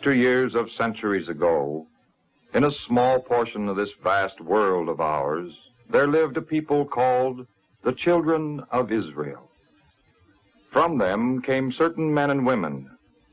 Years of centuries ago, in a small portion of this vast world of ours, there lived a people called the children of Israel. From them came certain men and women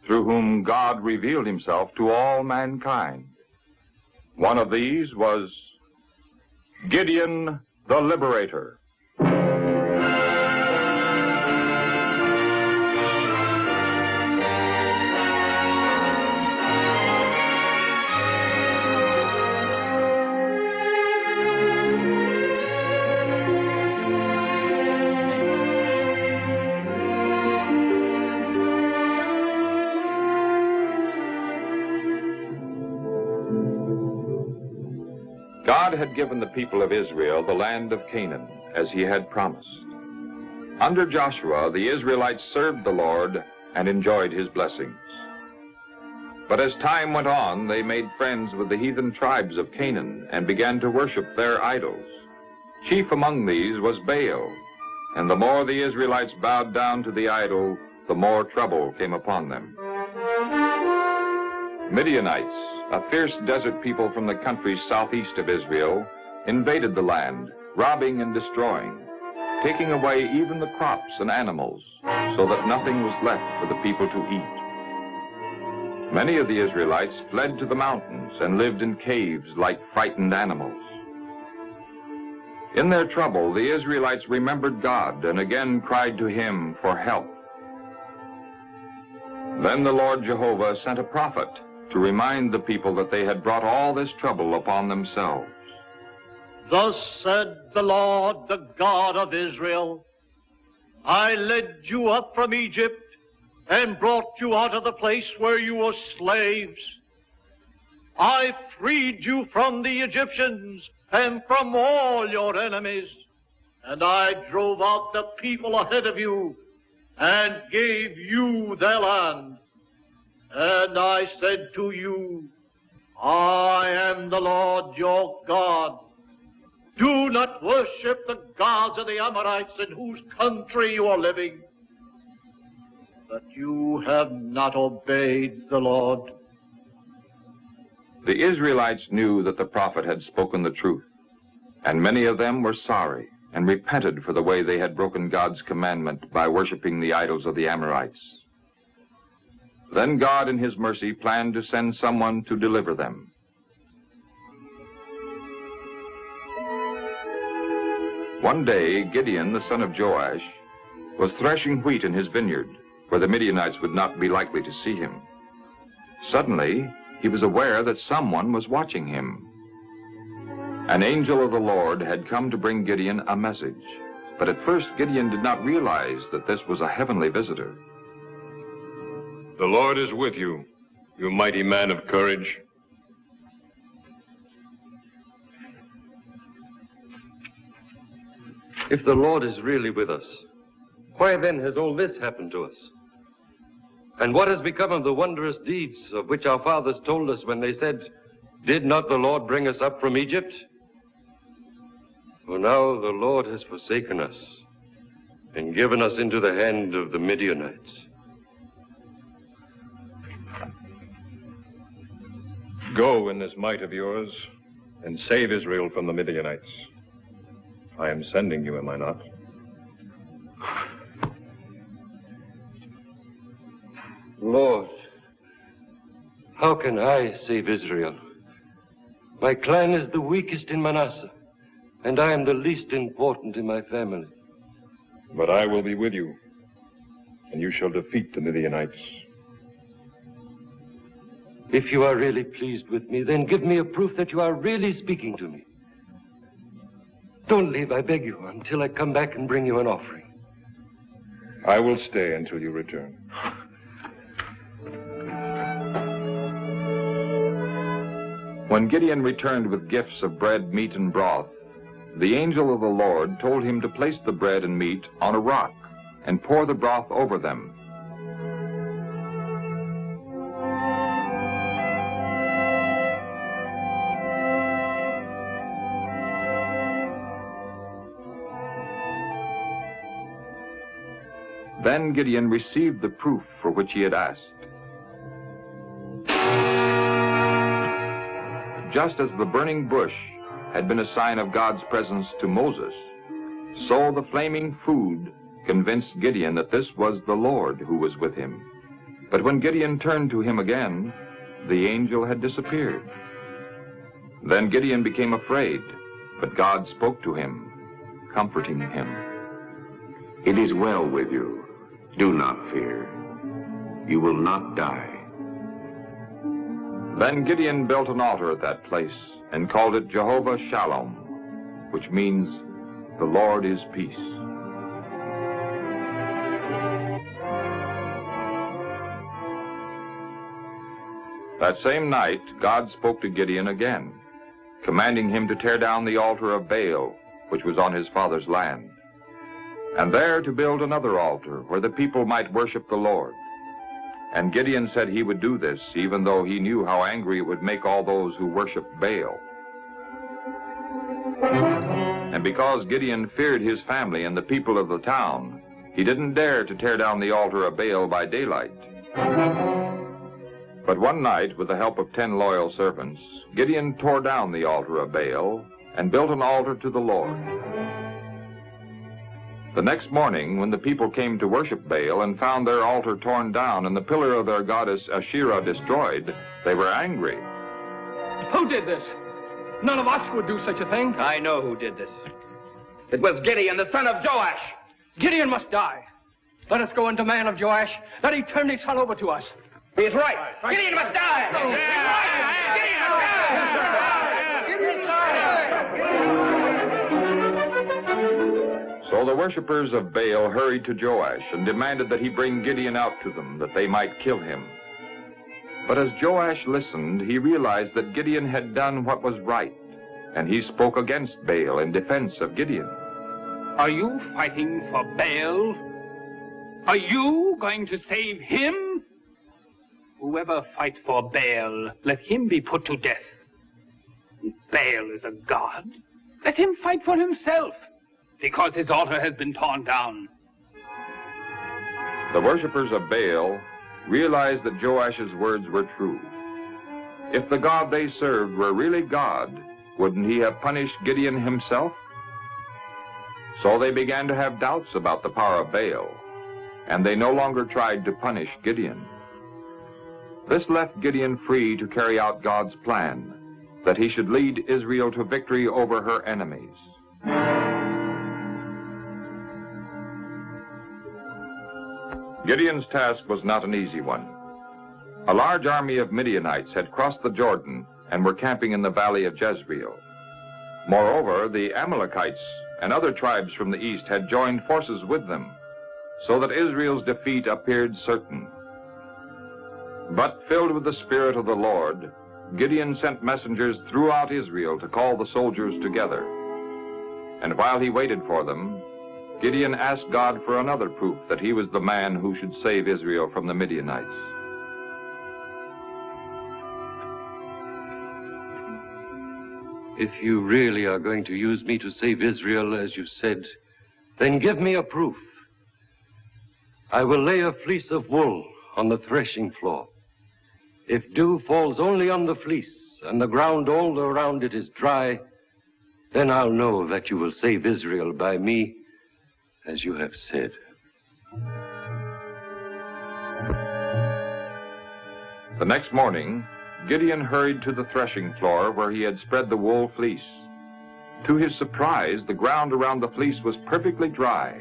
through whom God revealed himself to all mankind. One of these was Gideon the Liberator. God had given the people of Israel the land of Canaan, as he had promised. Under Joshua, the Israelites served the Lord and enjoyed his blessings. But as time went on, they made friends with the heathen tribes of Canaan and began to worship their idols. Chief among these was Baal, and the more the Israelites bowed down to the idol, the more trouble came upon them. Midianites, a fierce desert people from the countries southeast of Israel, invaded the land, robbing and destroying, taking away even the crops and animals, so that nothing was left for the people to eat. Many of the Israelites fled to the mountains and lived in caves like frightened animals. In their trouble, the Israelites remembered God and again cried to him for help. Then the Lord Jehovah sent a prophet to remind the people that they had brought all this trouble upon themselves. Thus said the Lord, the God of Israel, I led you up from Egypt and brought you out of the place where you were slaves. I freed you from the Egyptians and from all your enemies, and I drove out the people ahead of you and gave you their land. And I said to you, I am the Lord your God. Do not worship the gods of the Amorites in whose country you are living. But you have not obeyed the Lord. The Israelites knew that the prophet had spoken the truth, and many of them were sorry and repented for the way they had broken God's commandment by worshiping the idols of the Amorites. Then God, in his mercy, planned to send someone to deliver them. One day, Gideon, the son of Joash, was threshing wheat in his vineyard, where the Midianites would not be likely to see him. Suddenly, he was aware that someone was watching him. An angel of the Lord had come to bring Gideon a message, but at first Gideon did not realize that this was a heavenly visitor. The Lord is with you, you mighty man of courage. If the Lord is really with us, why then has all this happened to us? And what has become of the wondrous deeds of which our fathers told us when they said, did not the Lord bring us up from Egypt? For now the Lord has forsaken us and given us into the hand of the Midianites. Go in this might of yours and save Israel from the Midianites. I am sending you, am I not? Lord, how can I save Israel? My clan is the weakest in Manasseh, and I am the least important in my family. But I will be with you, and you shall defeat the Midianites. If you are really pleased with me, then give me a proof that you are really speaking to me. Don't leave, I beg you, until I come back and bring you an offering. I will stay until you return. When Gideon returned with gifts of bread, meat, and broth, the angel of the Lord told him to place the bread and meat on a rock and pour the broth over them. Then Gideon received the proof for which he had asked. just as the burning bush had been a sign of God's presence to Moses, so the flaming food convinced Gideon that this was the Lord who was with him. But when Gideon turned to him again, the angel had disappeared. Then Gideon became afraid, but God spoke to him, comforting him. It is well with you. Do not fear. You will not die. Then Gideon built an altar at that place and called it Jehovah Shalom, which means the Lord is peace. That same night, God spoke to Gideon again, commanding him to tear down the altar of Baal, which was on his father's land, and there to build another altar where the people might worship the Lord. And Gideon said he would do this, even though he knew how angry it would make all those who worshiped Baal. And because Gideon feared his family and the people of the town, he didn't dare to tear down the altar of Baal by daylight. But one night, with the help of 10 loyal servants, Gideon tore down the altar of Baal and built an altar to the Lord. The next morning, when the people came to worship Baal and found their altar torn down and the pillar of their goddess Asherah destroyed, they were angry. Who did this? None of us would do such a thing. I know who did this. It was Gideon, the son of Joash. Gideon must die. Let us go and demand of Joash that he turn his son over to us. He is right. Gideon must die. Gideon must die. So the worshippers of Baal hurried to Joash and demanded that he bring Gideon out to them, that they might kill him. But as Joash listened, he realized that Gideon had done what was right, and he spoke against Baal in defense of Gideon. Are you fighting for Baal? Are you going to save him? Whoever fights for Baal, let him be put to death. If Baal is a god, let him fight for himself, because his altar has been torn down. The worshippers of Baal realized that Joash's words were true. If the God they served were really God, wouldn't he have punished Gideon himself? So they began to have doubts about the power of Baal, and they no longer tried to punish Gideon. This left Gideon free to carry out God's plan, that he should lead Israel to victory over her enemies. Gideon's task was not an easy one. A large army of Midianites had crossed the Jordan and were camping in the valley of Jezreel. Moreover, the Amalekites and other tribes from the east had joined forces with them, so that Israel's defeat appeared certain. But filled with the Spirit of the Lord, Gideon sent messengers throughout Israel to call the soldiers together. And while he waited for them, Gideon asked God for another proof that he was the man who should save Israel from the Midianites. If you really are going to use me to save Israel, as you said, then give me a proof. I will lay a fleece of wool on the threshing floor. If dew falls only on the fleece and the ground all around it is dry, then I'll know that you will save Israel by me, as you have said. The next morning, Gideon hurried to the threshing floor where he had spread the wool fleece. To his surprise, the ground around the fleece was perfectly dry.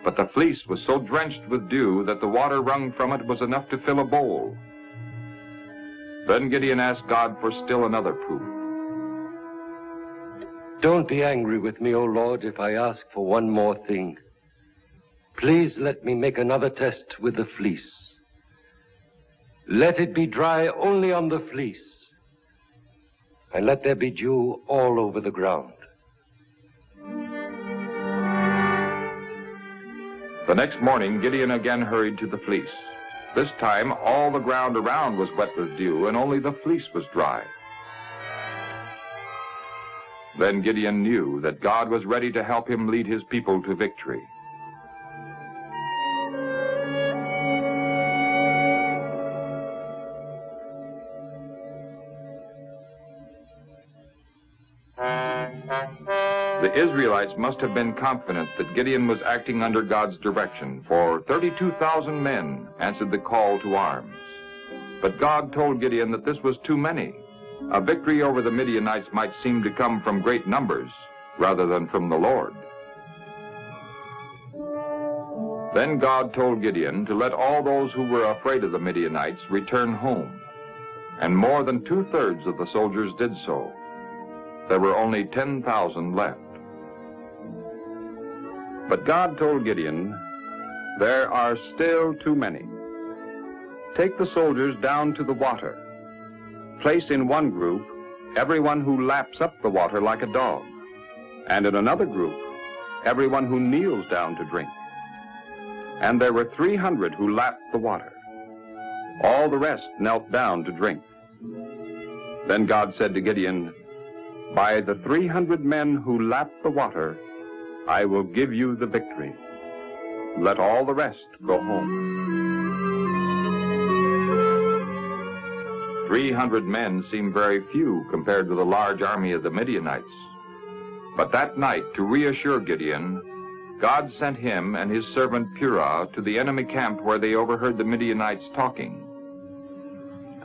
But the fleece was so drenched with dew that the water wrung from it was enough to fill a bowl. Then Gideon asked God for still another proof. Don't be angry with me, O Lord, if I ask for one more thing. Please let me make another test with the fleece. Let it be dry only on the fleece, and let there be dew all over the ground. The next morning, Gideon again hurried to the fleece. This time, all the ground around was wet with dew, and only the fleece was dry. Then Gideon knew that God was ready to help him lead his people to victory. The Israelites must have been confident that Gideon was acting under God's direction, for 32,000 men answered the call to arms. But God told Gideon that this was too many. A victory over the Midianites might seem to come from great numbers rather than from the Lord. Then God told Gideon to let all those who were afraid of the Midianites return home. And more than 2/3 of the soldiers did so. There were only 10,000 left. But God told Gideon, "There are still too many. Take the soldiers down to the water. Place in one group everyone who laps up the water like a dog, and in another group everyone who kneels down to drink." And there were 300 who lapped the water. All the rest knelt down to drink. Then God said to Gideon, "By the 300 men who lapped the water, I will give you the victory. Let all the rest go home." 300 men seemed very few compared to the large army of the Midianites. But that night, to reassure Gideon, God sent him and his servant Purah to the enemy camp where they overheard the Midianites talking.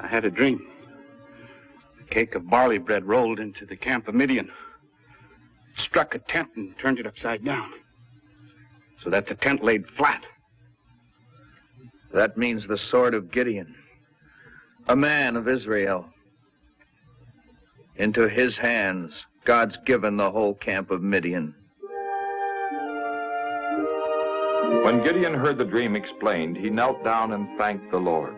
I had a dream. A cake of barley bread rolled into the camp of Midian, struck a tent and turned it upside down, so that the tent laid flat. That means the sword of Gideon, a man of Israel. Into his hands, God's given the whole camp of Midian. When Gideon heard the dream explained, he knelt down and thanked the Lord.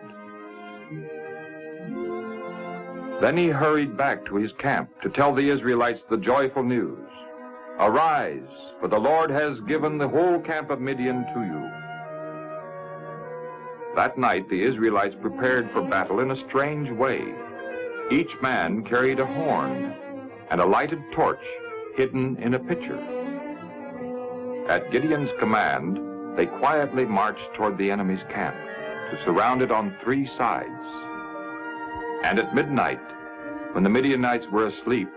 Then he hurried back to his camp to tell the Israelites the joyful news. "Arise, for the Lord has given the whole camp of Midian to you." That night, the Israelites prepared for battle in a strange way. Each man carried a horn and a lighted torch hidden in a pitcher. At Gideon's command, they quietly marched toward the enemy's camp to surround it on 3 sides. And at midnight, when the Midianites were asleep,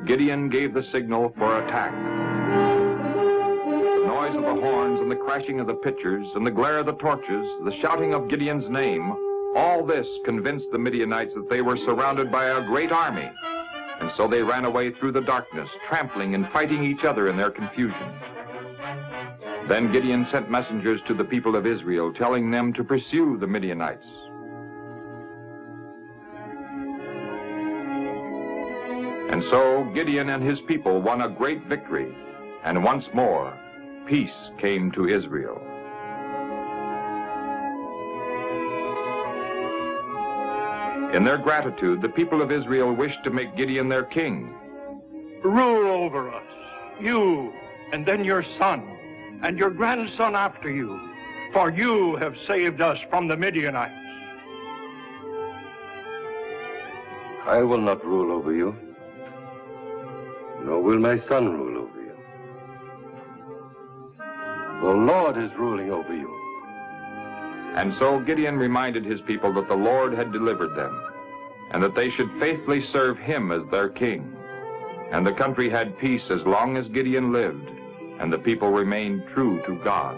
Gideon gave the signal for attack. The noise of the horns and the crashing of the pitchers and the glare of the torches, the shouting of Gideon's name, all this convinced the Midianites that they were surrounded by a great army. And so they ran away through the darkness, trampling and fighting each other in their confusion. Then Gideon sent messengers to the people of Israel, telling them to pursue the Midianites. And so Gideon and his people won a great victory, and once more, peace came to Israel. In their gratitude, the people of Israel wished to make Gideon their king. "Rule over us, you, and then your son, and your grandson after you, for you have saved us from the Midianites." I will not rule over you, nor will my son rule over you. The Lord is ruling over you. And so Gideon reminded his people that the Lord had delivered them, and that they should faithfully serve him as their king. And the country had peace as long as Gideon lived, and the people remained true to God.